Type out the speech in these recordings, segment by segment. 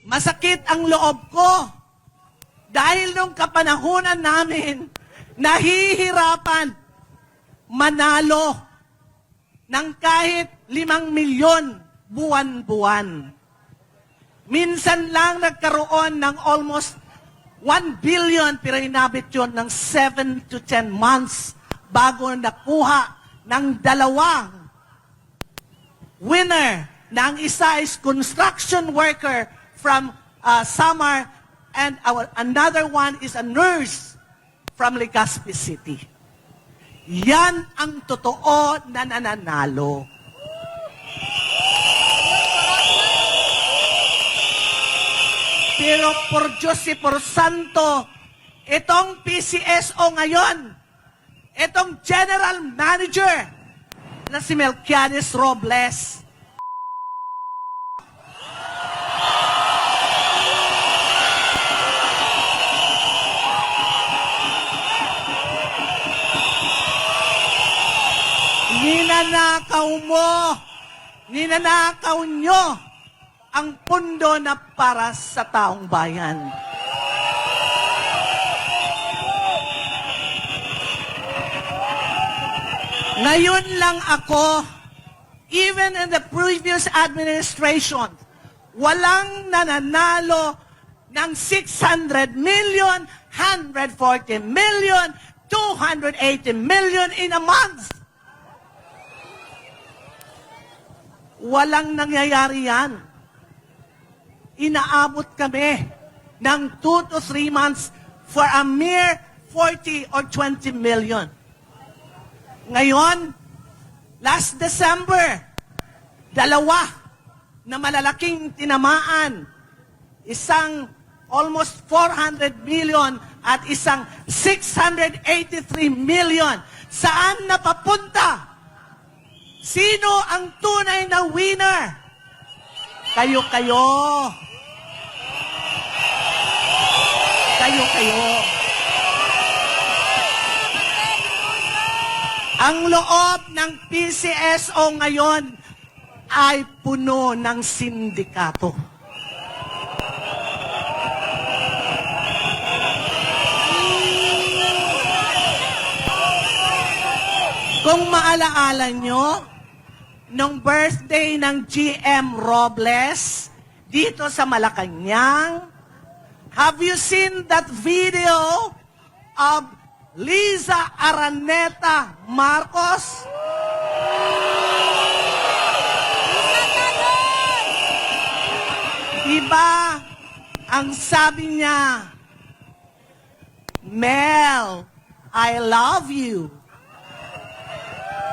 Masakit ang loob ko dahil nung kapanahunan namin, nahihirapan manalo ng kahit 5 milyon buwan-buwan. Minsan lang nagkaroon ng almost 1 billion, pero inabot yun ng 7 to 10 months bago nakuha ng dalawang winner na ang isa is construction worker from Samar and another one is a nurse from Legazpi City. Yan ang totoo na nananalo. Pero por Diyos y por Santo, itong PCSO ngayon, itong General Manager na si Melquiades Robles, ninanakaw nyo ang pundo na para sa taong bayan. Ngayon lang ako, even in the previous administration, walang nananalo ng 600 million, 140 million, 280 million in a month. Walang nangyayari yan. Inaabot kami ng 2 to 3 months for a mere 40 or 20 million. Ngayon, last December, 2 na malalaking tinamaan, isang almost 400 million at isang 683 million. Saan napapunta? Sino ang tunay na winner? Kayo-kayo. Kayo-kayo. Ang loob ng PCSO ngayon ay puno ng sindikato. Kung maalaala nyo, nung birthday ng GM Robles, dito sa Malacanang, have you seen that video of Liza Araneta Marcos? Diba, ang sabi niya, Mel, I love you.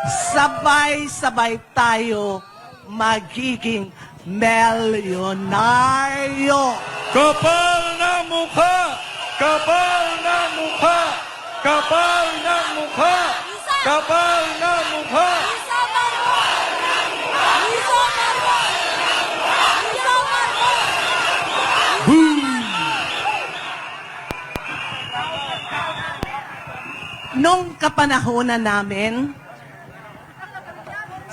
Sabay-sabay tayo magiging milyonaryo. Kapal na mukha! Kapal na mukha! Kapal na mukha! Kapal na mukha! Nung kapanahonan namin,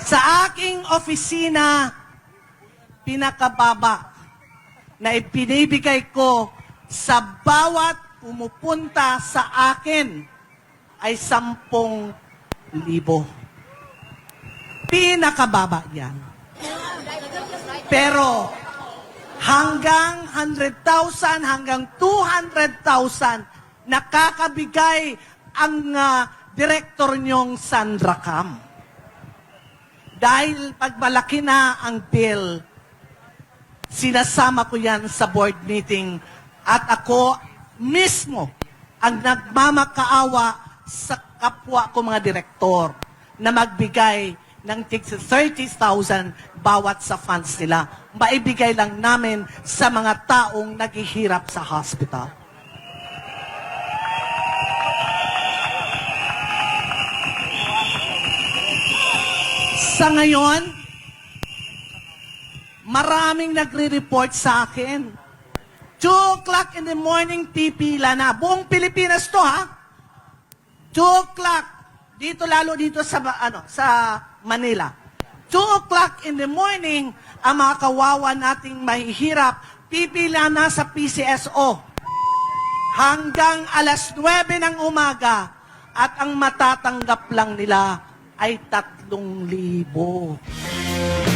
sa aking opisina, pinakababa na ipinibigay ko sa bawat pumupunta sa akin ay 10,000. Pinakababa yan. Pero hanggang 100,000, hanggang 200,000, nakakabigay ang direktor nyong Sandra Cam. Dahil pag malaki na ang bill, sinasama ko yan sa board meeting at ako mismo ang nagmamakaawa sa kapwa ko mga direktor na magbigay ng tig 30,000 bawat sa funds nila. Maibigay lang namin sa mga taong naghihirap sa hospital. Sa ngayon, maraming nagre-report sa akin. 2 o'clock in the morning, pipila na. Buong Pilipinas to, ha? 2 o'clock. Dito, lalo dito sa Manila. 2 o'clock in the morning, ang mga kawawa nating mahihirap, pipila na sa PCSO hanggang alas 9 ng umaga at ang matatanggap lang nila ay 3,000.